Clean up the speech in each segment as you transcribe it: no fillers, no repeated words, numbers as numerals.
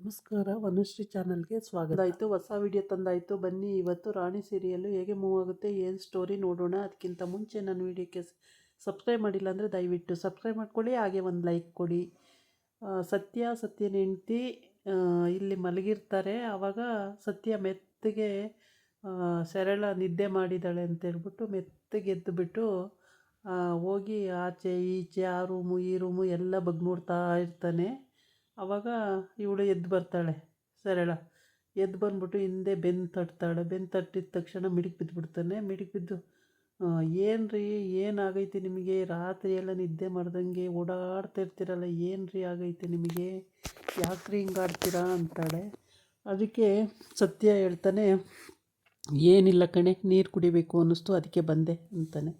ನಮಸ್ಕಾರ, ವನಶ್ರೀ ಚಾನಲ್ಗೆ ಸ್ವಾಗತ. ಆಯಿತು, ಹೊಸ ವಿಡಿಯೋ ತಂದಾಯಿತು. ಬನ್ನಿ ಇವತ್ತು ರಾಣಿ ಸೀರಿಯಲ್ಲು ಹೇಗೆ ಮೂವ್ ಆಗುತ್ತೆ, ಏನು ಸ್ಟೋರಿ ನೋಡೋಣ. ಅದಕ್ಕಿಂತ ಮುಂಚೆ ನನ್ನ ವಿಡಿಯೋಕ್ಕೆ ಸಬ್ಸ್ಕ್ರೈಬ್ ಮಾಡಿಲ್ಲ ಅಂದರೆ ದಯವಿಟ್ಟು ಸಬ್ಸ್ಕ್ರೈಬ್ ಮಾಡ್ಕೊಳ್ಳಿ, ಹಾಗೆ ಒಂದು ಲೈಕ್ ಕೊಡಿ. ಸತ್ಯನ ಹೆಂಡ್ತಿ ಇಲ್ಲಿ ಮಲಗಿರ್ತಾರೆ. ಆವಾಗ ಸತ್ಯ ಮೆತ್ತಗೆ ಸರಳ ನಿದ್ದೆ ಮಾಡಿದ್ದಾಳೆ ಅಂತೇಳ್ಬಿಟ್ಟು ಮೆತ್ತಗೆ ಎದ್ದುಬಿಟ್ಟು ಹೋಗಿ ಆಚೆ ಈಚೆ ಆ ರೂಮು ಈ ರೂಮು ಎಲ್ಲ ಬಗ್ಗೆ ನೋಡ್ತಾ ಇರ್ತಾನೆ. ಆವಾಗ ಇವಳು ಎದ್ದು ಬರ್ತಾಳೆ. ಸರಳ ಎದ್ದು ಬಂದ್ಬಿಟ್ಟು ಹಿಂದೆ ಬೆನ್ನು ತಟ್ತಾಳೆ. ಬೆನ್ನು ತಟ್ಟಿದ ತಕ್ಷಣ ಮಿಡಿಗೆ ಬಿದ್ದುಬಿಡ್ತಾನೆ. ಮಿಡಿಗೆ ಬಿದ್ದು ಏನು ರೀ, ಏನಾಗೈತೆ ನಿಮಗೆ? ರಾತ್ರಿ ಎಲ್ಲ ನಿದ್ದೆ ಮಾಡ್ದಂಗೆ ಓಡಾಡ್ತಾ ಇರ್ತೀರಲ್ಲ, ಏನು ರೀ ಆಗೈತೆ ನಿಮಗೆ? ಯಾಕ್ರಿ ಹಿಂಗೆ ಆಡ್ತೀರಾ ಅಂತಾಳೆ. ಅದಕ್ಕೆ ಸತ್ಯ ಹೇಳ್ತಾನೆ, ಏನಿಲ್ಲ ಕಣೆ, ನೀರು ಕುಡಿಬೇಕು ಅನ್ನಿಸ್ತು ಅದಕ್ಕೆ ಬಂದೆ ಅಂತಾನೆ.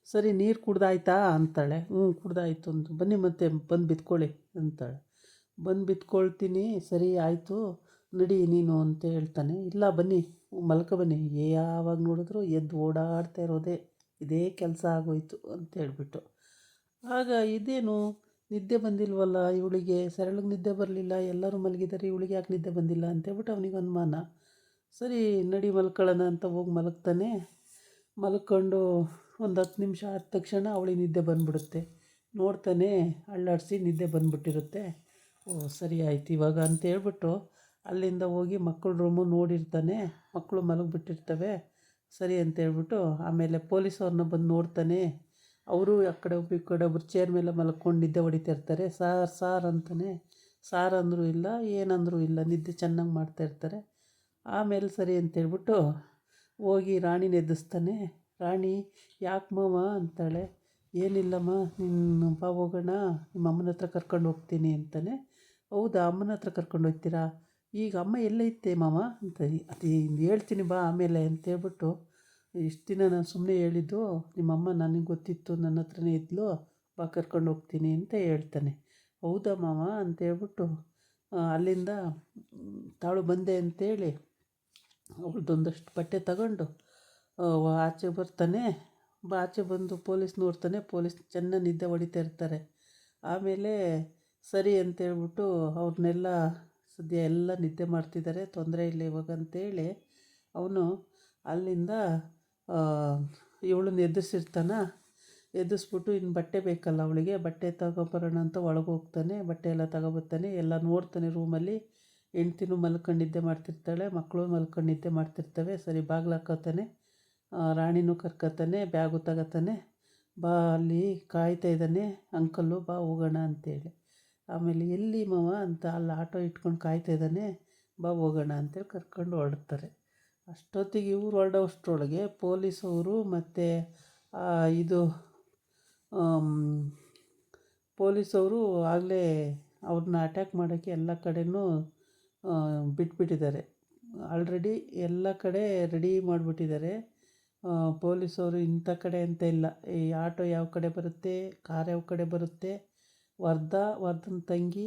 ಸರಿ, ನೀರು ಕುಡ್ದಾಯ್ತಾ ಅಂತಾಳೆ. ಕುಡ್ದಾಯ್ತು ಅಂತ. ಬನ್ನಿ ಮತ್ತೆ ಬಂದು ಬಿತ್ಕೊಳ್ಳಿ ಅಂತಾಳೆ. ಬಂದು ಬಿತ್ಕೊಳ್ತೀನಿ. ಸರಿ ಆಯಿತು ನಡಿ ನೀನು ಅಂತ ಹೇಳ್ತಾನೆ. ಇಲ್ಲ ಬನ್ನಿ ಮಲ್ಕೊ ಬನ್ನಿ. ಯಾವಾಗ ನೋಡಿದ್ರು ಎದ್ದು ಓಡಾಡ್ತಾ ಇರೋದೇ, ಇದೇ ಕೆಲಸ ಆಗೋಯ್ತು ಅಂತ ಹೇಳ್ಬಿಟ್ಟು. ಆಗ ಇದೇನು ನಿದ್ದೆ ಬಂದಿಲ್ವಲ್ಲ ಇವಳಿಗೆ? ಸರಳಿಗೆ ನಿದ್ದೆ ಬರಲಿಲ್ಲ, ಎಲ್ಲರೂ ಮಲಗಿದ್ದಾರೆ, ಇವಳಿಗೆ ಯಾಕೆ ನಿದ್ದೆ ಬಂದಿಲ್ಲ ಅಂತೇಳ್ಬಿಟ್ಟು ಅವನಿಗೆ ಅನುಮಾನ. ಸರಿ ನಡಿ ಮಲ್ಕೊಳ್ಳೋಣ ಅಂತ ಹೋಗಿ ಮಲಗ್ತಾನೆ. ಮಲ್ಕೊಂಡು ಒಂದು 10 ನಿಮಿಷ ಆದ ತಕ್ಷಣ ಅವಳಿಗೆ ನಿದ್ದೆ ಬಂದುಬಿಡುತ್ತೆ. ನೋಡ್ತಾನೆ, ಅಳ್ಳಾಡಿಸಿ ನಿದ್ದೆ ಬಂದುಬಿಟ್ಟಿರುತ್ತೆ. ಓ ಸರಿ ಆಯ್ತು ಇವಾಗ ಅಂತೇಳ್ಬಿಟ್ಟು ಅಲ್ಲಿಂದ ಹೋಗಿ ಮಕ್ಕಳ ರೂಮು ನೋಡಿರ್ತಾನೆ. ಮಕ್ಕಳು ಮಲಗಿಬಿಟ್ಟಿರ್ತವೆ. ಸರಿ ಅಂತೇಳ್ಬಿಟ್ಟು ಆಮೇಲೆ ಪೊಲೀಸವ್ರನ್ನ ಬಂದು ನೋಡ್ತಾನೆ. ಅವರು ಆ ಕಡೆ ಒಬ್ಬರು ಈ ಕಡೆ ಒಬ್ಬರು ಚೇರ್ ಮೇಲೆ ಮಲ್ಕೊಂಡು ನಿದ್ದೆ ಹೊಡಿತಾಯಿರ್ತಾರೆ. ಸಾರ್ ಅಂತಾನೆ. ಸಾರ್ ಅಂದರೂ ಇಲ್ಲ, ಏನಂದರೂ ಇಲ್ಲ, ನಿದ್ದೆ ಚೆನ್ನಾಗಿ ಮಾಡ್ತಾಯಿರ್ತಾರೆ. ಆಮೇಲೆ ಸರಿ ಅಂತೇಳ್ಬಿಟ್ಟು ಹೋಗಿ ರಾಣಿನ ಎಬ್ಬಿಸ್ತಾನೆ. ರಾಣಿ ಯಾಕೆ ಮಾವ ಅಂತಾಳೆ. ಏನಿಲ್ಲಮ್ಮ, ನಿನ್ನ ಬಾ ಹೋಗೋಣ, ನಿಮ್ಮ ಅಮ್ಮನ ಹತ್ರ ಕರ್ಕೊಂಡು ಹೋಗ್ತೀನಿ ಅಂತಾನೆ. ಹೌದಾ, ಅಮ್ಮನ ಹತ್ರ ಕರ್ಕೊಂಡು ಹೋಗ್ತೀರಾ? ಈಗ ಅಮ್ಮ ಎಲ್ಲೈತೆ ಮಾವ ಅಂತ. ಅದು ಹೇಳ್ತೀನಿ ಬಾ ಆಮೇಲೆ ಅಂತೇಳ್ಬಿಟ್ಟು, ಇಷ್ಟು ದಿನ ನಾನು ಸುಮ್ಮನೆ ಹೇಳಿದ್ದು, ನಿಮ್ಮಮ್ಮ ನನಗೆ ಗೊತ್ತಿತ್ತು, ನನ್ನ ಹತ್ರನೇ ಇದ್ಲು, ಬಾ ಕರ್ಕೊಂಡು ಹೋಗ್ತೀನಿ ಅಂತ ಹೇಳ್ತಾನೆ. ಹೌದಾ ಮಾವ ಅಂತೇಳ್ಬಿಟ್ಟು ಅಲ್ಲಿಂದ ತಾಳು ಬಂದೆ ಅಂತೇಳಿ ಅವಳದೊಂದಷ್ಟು ಬಟ್ಟೆ ತಗೊಂಡು ಆಚೆ ಬರ್ತಾನೆ. ಆಚೆ ಬಂದು ಪೊಲೀಸ್ ನೋಡ್ತಾನೆ. ಪೊಲೀಸ್ ಚೆನ್ನಾಗಿ ನಿದ್ದೆ ಹೊಡಿತಾ ಇರ್ತಾರೆ. ಆಮೇಲೆ ಸರಿ ಅಂತೇಳ್ಬಿಟ್ಟು ಅವ್ರನ್ನೆಲ್ಲ ಸದ್ಯ ಎಲ್ಲ ನಿದ್ದೆ ಮಾಡ್ತಿದ್ದಾರೆ, ತೊಂದರೆ ಇಲ್ಲ ಇವಾಗ ಅಂತೇಳಿ ಅವನು ಅಲ್ಲಿಂದ ಇವಳನ್ನ ಎದುರಿಸಿರ್ತಾನೆ. ಎದುರಿಸ್ಬಿಟ್ಟು ಇನ್ನು ಬಟ್ಟೆ ಬೇಕಲ್ಲ ಅವಳಿಗೆ, ಬಟ್ಟೆ ತಗೊಬರೋಣ ಅಂತ ಒಳಗೆ ಹೋಗ್ತಾನೆ. ಬಟ್ಟೆ ಎಲ್ಲ ತಗೊಬರ್ತಾನೆ. ಎಲ್ಲ ನೋಡ್ತಾನೆ ರೂಮಲ್ಲಿ. ಹೆಂಡ್ತಿನೂ ಮಲ್ಕೊಂಡು ನಿದ್ದೆ ಮಾಡ್ತಿರ್ತಾಳೆ, ಮಕ್ಕಳು ಮಲ್ಕೊಂಡು ನಿದ್ದೆ ಮಾಡ್ತಿರ್ತವೆ. ಸರಿ ಬಾಗಿಲು ಹಾಕೋತಾನೆ. ರಾಣಿನೂ ಕರ್ಕೋತಾನೆ, ಬ್ಯಾಗು ತಗೋತಾನೆ. ಬಾ ಅಲ್ಲಿ ಕಾಯ್ತಾ ಇದ್ದಾನೆ ಅಂಕಲ್ಲು, ಬಾ ಹೋಗೋಣ ಅಂತೇಳಿ. ಆಮೇಲೆ ಎಲ್ಲಿ ಮಾವ ಅಂತ, ಅಲ್ಲಿ ಆಟೋ ಇಟ್ಕೊಂಡು ಕಾಯ್ತಾ ಇದ್ದಾನೆ, ಬಾ ಹೋಗೋಣ ಅಂತೇಳಿ ಕರ್ಕೊಂಡು ಹೊರಡ್ತಾರೆ. ಅಷ್ಟೊತ್ತಿಗೆ ಇವ್ರು ಹೊರಡೋಷ್ಟ್ರೊಳಗೆ ಪೊಲೀಸವರು ಮತ್ತು ಇದು ಪೊಲೀಸವರು ಆಗಲೇ ಅವ್ರನ್ನ ಅಟ್ಯಾಕ್ ಮಾಡೋಕ್ಕೆ ಎಲ್ಲ ಕಡೆನೂ ಬಿಟ್ಬಿಟ್ಟಿದ್ದಾರೆ. ಆಲ್ರೆಡಿ ಎಲ್ಲ ಕಡೆ ರೆಡಿ ಮಾಡಿಬಿಟ್ಟಿದ್ದಾರೆ. ಪೊಲೀಸವರು ಇಂಥ ಕಡೆ ಅಂತ ಇಲ್ಲ, ಈ ಆಟೋ ಯಾವ ಕಡೆ ಬರುತ್ತೆ, ಕಾರ್ ಯಾವ ಕಡೆ ಬರುತ್ತೆ, ವರ್ಧನ್ ತಂಗಿ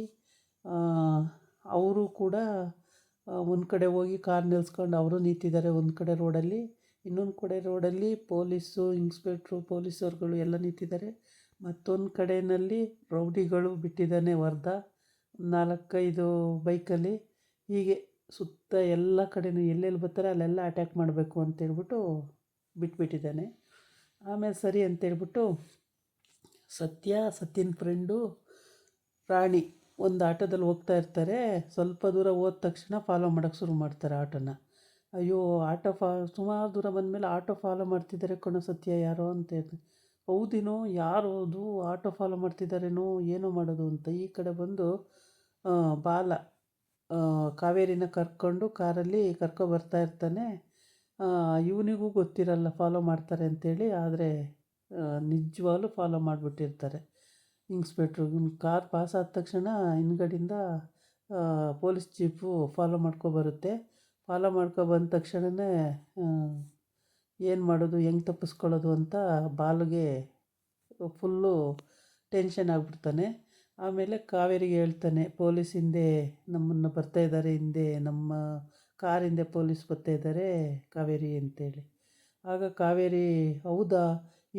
ಅವರು ಕೂಡ ಒಂದು ಕಡೆ ಹೋಗಿ ಕಾರ್ ನಿಲ್ಸ್ಕೊಂಡು ಅವರು ನಿಂತಿದ್ದಾರೆ ಒಂದು ಕಡೆ ರೋಡಲ್ಲಿ. ಇನ್ನೊಂದು ಕಡೆ ರೋಡಲ್ಲಿ ಪೊಲೀಸು ಇನ್ಸ್ಪೆಕ್ಟ್ರು ಪೊಲೀಸವ್ರುಗಳು ಎಲ್ಲ ನಿಂತಿದ್ದಾರೆ. ಮತ್ತೊಂದು ಕಡೆಯಲ್ಲಿ ರೌಡಿಗಳು ಬಿಟ್ಟಿದ್ದಾನೆ ವರ್ಧ 4-5 ಬೈಕಲ್ಲಿ. ಹೀಗೆ ಸುತ್ತ ಎಲ್ಲ ಕಡೆಯೂ ಎಲ್ಲೆಲ್ಲಿ ಬರ್ತಾರೆ ಅಲ್ಲೆಲ್ಲ ಅಟ್ಯಾಕ್ ಮಾಡಬೇಕು ಅಂತೇಳ್ಬಿಟ್ಟು ಬಿಟ್ಬಿಟ್ಟಿದ್ದಾನೆ. ಆಮೇಲೆ ಸರಿ ಅಂತೇಳ್ಬಿಟ್ಟು ಸತ್ಯನ ಫ್ರೆಂಡು ರಾಣಿ ಒಂದು ಆಟೋದಲ್ಲಿ ಹೋಗ್ತಾ ಇರ್ತಾರೆ. ಸ್ವಲ್ಪ ದೂರ ಹೋದ ತಕ್ಷಣ ಫಾಲೋ ಮಾಡೋಕ್ಕೆ ಶುರು ಮಾಡ್ತಾರೆ ಆಟೋನ. ಅಯ್ಯೋ ಆಟೋ ಸುಮಾರು ದೂರ ಬಂದಮೇಲೆ ಆಟೋ ಫಾಲೋ ಮಾಡ್ತಿದ್ದಾರೆ ಕಣೋ ಸತ್ಯ, ಯಾರೋ ಅಂತ ಹೇಳ್ತಾರೆ. ಹೌದೇನೋ, ಯಾರು ಅದು ಆಟೋ ಫಾಲೋ ಮಾಡ್ತಿದ್ದಾರೇನೋ, ಏನೋ ಮಾಡೋದು ಅಂತ ಈ ಕಡೆ ಬಂದು ಬಾಲ ಕಾವೇರಿನ ಕರ್ಕೊಂಡು ಕಾರಲ್ಲಿ ಬರ್ತಾ ಇರ್ತಾನೆ. ಇವನಿಗೂ ಗೊತ್ತಿರಲ್ಲ ಫಾಲೋ ಮಾಡ್ತಾರೆ ಅಂಥೇಳಿ, ಆದರೆ ನಿಜವಾಗ್ಲೂ ಫಾಲೋ ಮಾಡಿಬಿಟ್ಟಿರ್ತಾರೆ ಇನ್ಸ್ಪೆಕ್ಟ್ರು. ಕಾರ್ ಪಾಸ್ ಆದ ತಕ್ಷಣ ಹಿಂದ್ಗಡೆಯಿಂದ ಪೊಲೀಸ್ ಜೀಪು ಫಾಲೋ ಮಾಡ್ಕೊಬರುತ್ತೆ. ಫಾಲೋ ಬಂದ ತಕ್ಷಣವೇ ಏನು ಮಾಡೋದು, ಹೆಂಗೆ ತಪ್ಪಿಸ್ಕೊಳ್ಳೋದು ಅಂತ ಬಾಲಿಗೆ ಫುಲ್ಲು ಟೆನ್ಷನ್ ಆಗಿಬಿಡ್ತಾನೆ. ಆಮೇಲೆ ಕಾವೇರಿಗೆ ಹೇಳ್ತಾನೆ, ಪೊಲೀಸ್ ಹಿಂದೆ ನಮ್ಮನ್ನು ಬರ್ತಾಯಿದ್ದಾರೆ, ಹಿಂದೆ ನಮ್ಮ ಕಾರ್ ಹಿಂದೆ ಪೊಲೀಸ್ ಬರ್ತಾಯಿದ್ದಾರೆ ಕಾವೇರಿ ಅಂತೇಳಿ. ಆಗ ಕಾವೇರಿ ಹೌದಾ,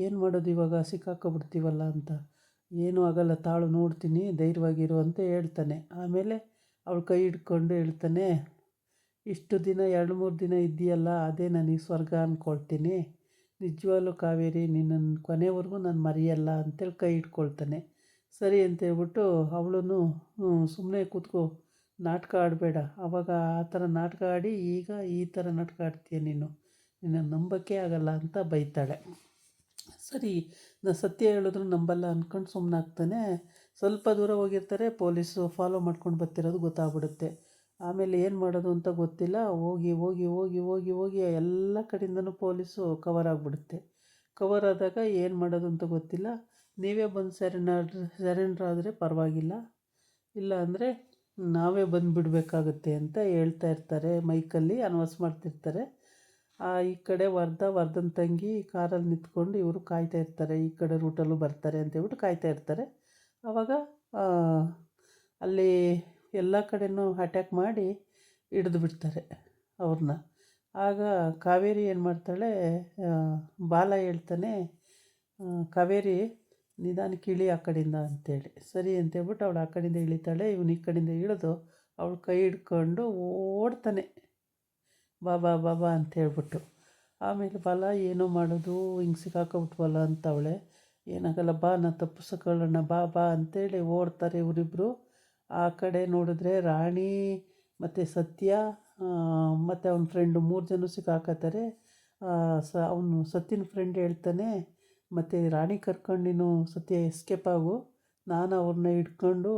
ಏನು ಮಾಡೋದು ಇವಾಗ, ಸಿಕ್ಕಾಕೊಬಿಡ್ತೀವಲ್ಲ ಅಂತ. ಏನೂ ಆಗಲ್ಲ ತಾಳು, ನೋಡ್ತೀನಿ, ಧೈರ್ಯವಾಗಿರು ಅಂತ ಹೇಳ್ತಾನೆ. ಆಮೇಲೆ ಅವಳು ಕೈ ಹಿಡ್ಕೊಂಡು ಹೇಳ್ತಾನೆ, ಇಷ್ಟು ದಿನ 2-3 ದಿನ ಇದ್ದೀಯಲ್ಲ, ಅದೇ ನನಗೆ ಸ್ವರ್ಗ ಅಂದ್ಕೊಳ್ತೀನಿ. ನಿಜವಾಗ್ಲೂ ಕಾವೇರಿ, ನಿನ್ನನ್ನು ಕೊನೆವರೆಗೂ ನಾನು ಮರೆಯಲ್ಲ ಅಂತೇಳಿ ಕೈ ಹಿಡ್ಕೊಳ್ತಾನೆ. ಸರಿ ಅಂತೇಳ್ಬಿಟ್ಟು ಅವಳು ಸುಮ್ಮನೆ ಕೂತ್ಕೋ, ನಾಟಕ ಆಡಬೇಡ, ಆವಾಗ ಆ ಥರ ನಾಟಕ ಆಡಿ ಈಗ ಈ ಥರ ನಾಟಕ ಆಡ್ತೀಯ ನೀನು, ನಿನ್ನ ನಂಬಕ್ಕೆ ಆಗಲ್ಲ ಅಂತ ಬೈತಾಳೆ. ಸರಿ, ನಾನು ಸತ್ಯ ಹೇಳಿದ್ರು ನಂಬಲ್ಲ ಅಂದ್ಕೊಂಡು ಸುಮ್ಮನಾಗ್ತಾನೆ. ಸ್ವಲ್ಪ ದೂರ ಹೋಗಿರ್ತಾರೆ, ಪೊಲೀಸು ಫಾಲೋ ಮಾಡ್ಕೊಂಡು ಬರ್ತಿರೋದು ಗೊತ್ತಾಗ್ಬಿಡುತ್ತೆ. ಆಮೇಲೆ ಏನು ಮಾಡೋದು ಅಂತ ಗೊತ್ತಿಲ್ಲ, ಹೋಗಿ ಹೋಗಿ ಹೋಗಿ ಹೋಗಿ ಹೋಗಿ ಎಲ್ಲ ಕಡೆಯಿಂದನೂ ಪೊಲೀಸು ಕವರ್ ಆಗಿಬಿಡುತ್ತೆ. ಕವರ್ ಆದಾಗ ಏನು ಮಾಡೋದು ಅಂತ ಗೊತ್ತಿಲ್ಲ. ನೀವೇ ಬಂದು ಸರೆಂಡ್ರ್ ಆದರೆ ಪರವಾಗಿಲ್ಲ, ಇಲ್ಲ ಅಂದರೆ ನಾವೇ ಬಂದುಬಿಡ್ಬೇಕಾಗುತ್ತೆ ಅಂತ ಹೇಳ್ತಾ ಇರ್ತಾರೆ. ಮೈಕಲ್ಲಿ ಅನೌನ್ಸ್ ಮಾಡ್ತಿರ್ತಾರೆ. ಈ ಕಡೆ ವರ್ಧನ್ ತಂಗಿ ಕಾರಲ್ಲಿ ನಿಂತ್ಕೊಂಡು ಇವರು ಕಾಯ್ತಾ ಇರ್ತಾರೆ, ಈ ಕಡೆ ರೂಟಲ್ಲೂ ಬರ್ತಾರೆ ಅಂತೇಳ್ಬಿಟ್ಟು ಕಾಯ್ತಾ ಇರ್ತಾರೆ. ಆವಾಗ ಅಲ್ಲಿ ಎಲ್ಲ ಕಡೆನೂ ಅಟ್ಯಾಕ್ ಮಾಡಿ ಹಿಡಿದು ಬಿಡ್ತಾರೆ ಅವ್ರನ್ನ. ಆಗ ಕಾವೇರಿ ಏನು ಮಾಡ್ತಾಳೆ, ಬಾಲ ಹೇಳ್ತಾನೆ, ಕಾವೇರಿ ನಿಧಾನಕ್ಕೆ ಇಳಿ ಆ ಕಡೆಯಿಂದ ಅಂತೇಳಿ. ಸರಿ ಅಂತೇಳ್ಬಿಟ್ಟು ಅವಳು ಆ ಕಡೆಯಿಂದ ಇಳಿತಾಳೆ. ಇವನು ಈ ಕಡೆಯಿಂದ ಇಳಿದು ಅವಳು ಕೈ ಹಿಡ್ಕೊಂಡು ಓಡ್ತಾನೆ, ಬಾಬಾ ಬಾಬಾ ಅಂತೇಳ್ಬಿಟ್ಟು. ಆಮೇಲೆ ಬಾಲ ಏನೋ ಮಾಡೋದು, ಹಿಂಗೆ ಸಿಕ್ಕಾಕೊಬಿಟ್ವಲ್ಲ ಅಂತವಳೆ. ಏನಾಗಲ್ಲ ಬಾ, ನಾನು ತಪ್ಪಿಸ್ಕೊಳ್ಳೋಣ ಬಾ ಬಾ ಅಂತೇಳಿ ಓಡ್ತಾರೆ ಇವರಿಬ್ಬರು. ಆ ಕಡೆ ನೋಡಿದ್ರೆ ರಾಣಿ ಮತ್ತು ಸತ್ಯ ಮತ್ತು ಅವನ ಫ್ರೆಂಡು 3 ಜನ ಸಿಕ್ಕಾಕತ್ತಾರೆ. ಅವನು ಸತ್ಯನ ಫ್ರೆಂಡ್ ಹೇಳ್ತಾನೆ, ಮತ್ತು ರಾಣಿ ಕರ್ಕೊಂಡು ನೀನು ಸತ್ಯ ಎಸ್ಕೇಪ್ ಆಗು, ನಾನು ಅವ್ರನ್ನ ಹಿಡ್ಕೊಂಡು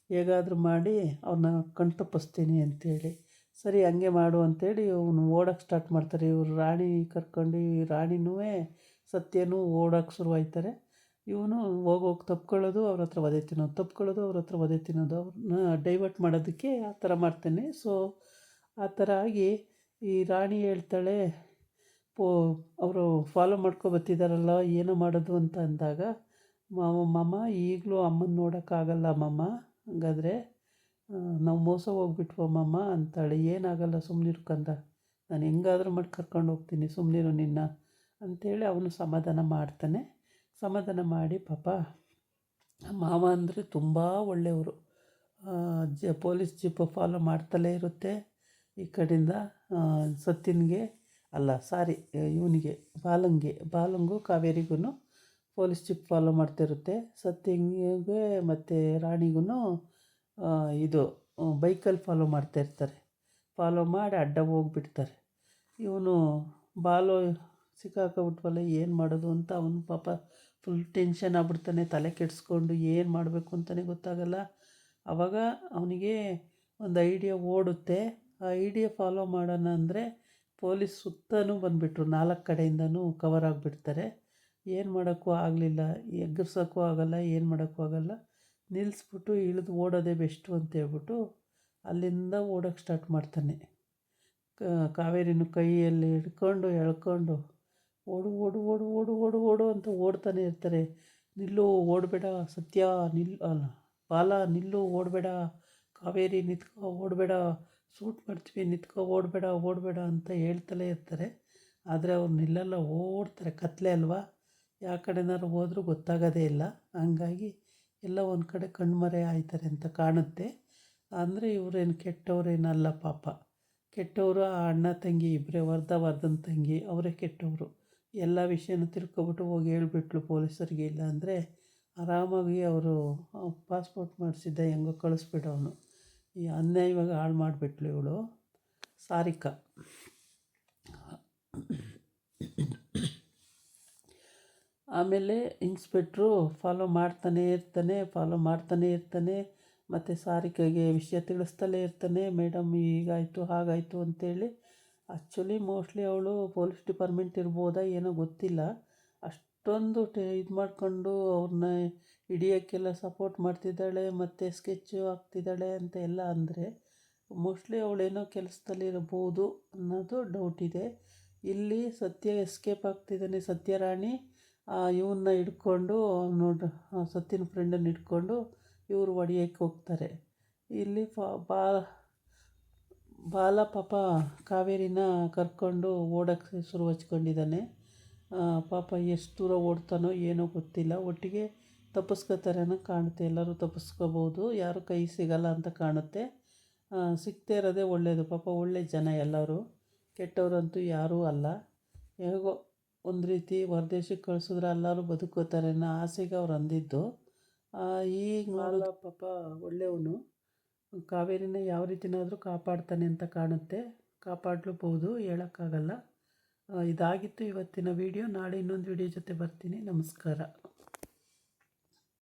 ಹೇಗಾದರೂ ಮಾಡಿ ಅವ್ರನ್ನ ಕಣ್ತಪ್ಪಿಸ್ತೀನಿ ಅಂತೇಳಿ. ಸರಿ ಹಂಗೆ ಮಾಡು ಅಂತೇಳಿ ಅವನು ಓಡೋಕ್ಕೆ ಸ್ಟಾರ್ಟ್ ಮಾಡ್ತಾರೆ. ಇವರು ರಾಣಿ ಕರ್ಕೊಂಡು, ಈ ರಾಣಿನೂ ಸತ್ಯನೂ ಓಡೋಕ್ಕೆ ಶುರುವಾಯ್ತಾರೆ. ಇವನು ಹೋಗೋಗಿ ತಪ್ಕೊಳ್ಳೋದು, ಅವ್ರ ಹತ್ರ ಒದೆ ತಿನ್ನೋದು, ತಪ್ಕೊಳ್ಳೋದು, ಅವ್ರ ಹತ್ರ ಒದೆ ತಿನ್ನೋದು, ಅವ್ರನ್ನ ಡೈವರ್ಟ್ ಮಾಡೋದಕ್ಕೆ ಆ ಥರ ಮಾಡ್ತಾನೆ. ಸೊ ಆ ಥರ ಆಗಿ ಈ ರಾಣಿ ಹೇಳ್ತಾಳೆ, ಅವರು ಫಾಲೋ ಬರ್ತಿದ್ದಾರಲ್ಲ, ಏನೋ ಮಾಡೋದು ಅಂತ ಅಂದಾಗ, ಮಾಮ ಈಗಲೂ ಅಮ್ಮನ ನೋಡೋಕ್ಕಾಗಲ್ಲ ಮಾಮ, ಹಾಗಾದರೆ ನಾವು ಮೋಸ ಹೋಗ್ಬಿಟ್ವಮ್ಮ ಅಂತಾಳೆ. ಏನಾಗಲ್ಲ ಸುಮ್ಮನಿರ್ಕಂದ, ನಾನು ಹೆಂಗಾದ್ರೂ ಮಾಡಿ ಕರ್ಕೊಂಡು ಹೋಗ್ತೀನಿ, ಸುಮ್ಮನಿರು ನಿನ್ನ ಅಂಥೇಳಿ ಅವನು ಸಮಾಧಾನ ಮಾಡ್ತಾನೆ. ಸಮಾಧಾನ ಮಾಡಿ, ಪಾಪ ಮಾವ ಅಂದರೆ ತುಂಬ ಒಳ್ಳೆಯವರು. ಪೊಲೀಸ್ ಜೀಪ್ ಫಾಲೋ ಮಾಡ್ತಲೇ ಇರುತ್ತೆ. ಈ ಕಡೆಯಿಂದ ಸತ್ಯನಿಗೆ ಅಲ್ಲ ಸಾರಿ ಇವನಿಗೆ ಬಾಲಂಗು ಕಾವೇರಿಗೂ ಪೊಲೀಸ್ ಜೀಪ್ ಫಾಲೋ ಮಾಡ್ತಿರುತ್ತೆ. ಸತ್ಯನಿಗೆ ಮತ್ತು ರಾಣಿಗೂ ಇದು ಬೈಕಲ್ಲಿ ಫಾಲೋ ಮಾಡ್ತಾಯಿರ್ತಾರೆ. ಫಾಲೋ ಮಾಡಿ ಅಡ್ಡ ಹೋಗ್ಬಿಡ್ತಾರೆ. ಇವನು ಬಾಲು ಸಿಕ್ಕಾಕೊಬಿಟ್ವಲ್ಲ, ಏನು ಮಾಡೋದು ಅಂತ ಅವನು ಪಾಪ ಫುಲ್ ಟೆನ್ಷನ್ ಆಗ್ಬಿಡ್ತಾನೆ. ತಲೆ ಕೆಡಿಸ್ಕೊಂಡು ಏನು ಮಾಡಬೇಕು ಅಂತಲೇ ಗೊತ್ತಾಗಲ್ಲ. ಆವಾಗ ಅವನಿಗೆ ಒಂದು ಐಡಿಯಾ ಓಡುತ್ತೆ. ಆ ಐಡಿಯಾ ಫಾಲೋ ಮಾಡೋಣ ಅಂದರೆ ಪೊಲೀಸ್ ಸುತ್ತಲೂ ಬಂದುಬಿಟ್ರು, 4 ಕಡೆಯಿಂದನೂ ಕವರ್ ಆಗಿಬಿಡ್ತಾರೆ. ಏನು ಮಾಡೋಕ್ಕೂ ಆಗಲಿಲ್ಲ, ಎಗ್ಗರ್ಸೋಕ್ಕೂ ಆಗಲ್ಲ, ಏನು ಮಾಡೋಕ್ಕೂ ಆಗಲ್ಲ. ನಿಲ್ಲಿಸ್ಬಿಟ್ಟು ಇಳಿದು ಓಡೋದೇ ಬೆಸ್ಟು ಅಂತೇಳ್ಬಿಟ್ಟು ಅಲ್ಲಿಂದ ಓಡೋಕ್ಕೆ ಸ್ಟಾರ್ಟ್ ಮಾಡ್ತಾನೆ. ಕಾವೇರಿನ ಕೈಯಲ್ಲಿ ಹಿಡ್ಕೊಂಡು ಎಳ್ಕೊಂಡು ಓಡು ಓಡು ಓಡು ಓಡು ಓಡು ಓಡು ಅಂತ ಓಡ್ತಾನೆ ಇರ್ತಾರೆ. ನಿಲ್ಲು, ಓಡಬೇಡ ಸತ್ಯ, ಅಲ್ಲ ಬಾಲ ನಿಲ್ಲು, ಓಡಬೇಡ ಕಾವೇರಿ, ನಿಂತ್ಕೋ, ಓಡಬೇಡ, ಶೂಟ್ ಮಾಡ್ತೀವಿ, ನಿಂತ್ಕೋ, ಓಡಬೇಡ ಓಡಬೇಡ ಅಂತ ಹೇಳ್ತಲೇ ಇರ್ತಾರೆ. ಆದರೆ ಅವ್ರು ನಿಲ್ಲಲ್ಲ, ಓಡ್ತಾರೆ. ಕತ್ಲೆ ಅಲ್ವಾ, ಯಾವ ಕಡೆನಾರು ಹೋದ್ರೂ ಗೊತ್ತಾಗೋದೇ ಇಲ್ಲ. ಹಂಗಾಗಿ ಎಲ್ಲ ಒಂದು ಕಡೆ ಕಣ್ಮರೆ ಆಯ್ತಾರೆ ಅಂತ ಕಾಣುತ್ತೆ. ಅಂದರೆ ಇವರೇನು ಕೆಟ್ಟವರೇನಲ್ಲ ಪಾಪ. ಕೆಟ್ಟವರು ಆ ಅಣ್ಣ ತಂಗಿ ಇಬ್ಬರೇ, ವರ್ಧನ್ ತಂಗಿ ಅವರೇ ಕೆಟ್ಟವರು. ಎಲ್ಲ ವಿಷಯನೂ ತಿಳ್ಕೊಬಿಟ್ಟು ಹೋಗಿ ಹೇಳ್ಬಿಟ್ಲು ಪೊಲೀಸರಿಗೆ. ಇಲ್ಲ ಅಂದರೆ ಆರಾಮಾಗಿ ಅವರು ಪಾಸ್ಪೋರ್ಟ್ ಮಾಡಿಸಿದ್ದ ಹೆಂಗೋ ಕಳಿಸ್ಬಿಡೋನು. ಈ ಅನ್ಯಾಯವಾಗಿ ಹಾಳು ಮಾಡಿಬಿಟ್ಲು ಇವಳು ಸಾರಿಕಾ. ಆಮೇಲೆ ಇನ್ಸ್ಪೆಕ್ಟ್ರು ಫಾಲೋ ಮಾಡ್ತಾನೆ ಇರ್ತಾನೆ ಮತ್ತು ಸಾರಿಕೆಗೆ ವಿಷಯ ತಿಳಿಸ್ತಲೇ ಇರ್ತಾನೆ. ಮೇಡಮ್ ಹೀಗಾಯಿತು ಹಾಗಾಯಿತು ಅಂತೇಳಿ. ಆ್ಯಕ್ಚುಲಿ ಮೋಸ್ಟ್ಲಿ ಅವಳು ಪೊಲೀಸ್ ಡಿಪಾರ್ಟ್ಮೆಂಟ್ ಇರ್ಬೋದಾ ಏನೋ ಗೊತ್ತಿಲ್ಲ. ಅಷ್ಟೊಂದು ಇದು ಮಾಡಿಕೊಂಡು ಅವ್ರನ್ನ ಹಿಡಿಯೋಕ್ಕೆಲ್ಲ ಸಪೋರ್ಟ್ ಮಾಡ್ತಿದ್ದಾಳೆ ಮತ್ತು ಸ್ಕೆಚ್ಚು ಹಾಕ್ತಿದ್ದಾಳೆ ಅಂತ ಎಲ್ಲ ಅಂದರೆ ಮೋಸ್ಟ್ಲಿ ಅವಳೇನೋ ಕೆಲಸದಲ್ಲಿ ಇರಬಹುದು ಅನ್ನೋದು ಡೌಟ್ ಇದೆ. ಇಲ್ಲಿ ಸತ್ಯ ಎಸ್ಕೇಪ್ ಆಗ್ತಿದ್ದಾನೆ. ಸತ್ಯರಾಣಿ ಇವನ್ನ ಹಿಡ್ಕೊಂಡು ಸತ್ಯನ ಫ್ರೆಂಡನ್ನು ಹಿಡ್ಕೊಂಡು ಇವರು ಹೊಡಿಯೋಕ್ಕೆ ಹೋಗ್ತಾರೆ. ಇಲ್ಲಿ ಬಾಲ ಪಾಪ ಕಾವೇರಿನ ಕರ್ಕೊಂಡು ಓಡೋಕ್ಕೆ ಶುರು ಹಚ್ಕೊಂಡಿದ್ದಾನೆ. ಪಾಪ ಎಷ್ಟು ದೂರ ಓಡ್ತಾನೋ ಏನೋ ಗೊತ್ತಿಲ್ಲ. ಒಟ್ಟಿಗೆ ತಪ್ಪಿಸ್ಕೋತಾರೆ ಅನ್ನೋ ಕಾಣುತ್ತೆ. ಎಲ್ಲರೂ ತಪ್ಪಿಸ್ಕೋಬೋದು, ಯಾರು ಕೈ ಸಿಗಲ್ಲ ಅಂತ ಕಾಣುತ್ತೆ. ಸಿಗದೇ ಇರೋದೇ ಒಳ್ಳೆಯದು. ಪಾಪ ಒಳ್ಳೆ ಜನ ಎಲ್ಲರೂ, ಕೆಟ್ಟವರಂತೂ ಯಾರೂ ಅಲ್ಲ. ಹೇಗೋ ಒಂದು ರೀತಿ ಹೊರದೇಶಕ್ಕೆ ಕಳಿಸಿದ್ರೆ ಎಲ್ಲರೂ ಬದುಕೋತಾರೆ ಅನ್ನೋ ಆಸೆಗೆ ಅವ್ರು ಅಂದಿದ್ದು. ಈಗ ನೋಡೋ ಪಾಪ ಒಳ್ಳೆಯವನು, ಕಾವೇರಿನ ಯಾವ ರೀತಿನಾದರೂ ಕಾಪಾಡ್ತಾನೆ ಅಂತ ಕಾಣುತ್ತೆ. ಕಾಪಾಡಲೂಬಹುದು, ಹೇಳೋಕ್ಕಾಗಲ್ಲ. ಇದಾಗಿತ್ತು ಇವತ್ತಿನ ವಿಡಿಯೋ. ನಾಳೆ ಇನ್ನೊಂದು ವಿಡಿಯೋ ಜೊತೆ ಬರ್ತೀನಿ. ನಮಸ್ಕಾರ.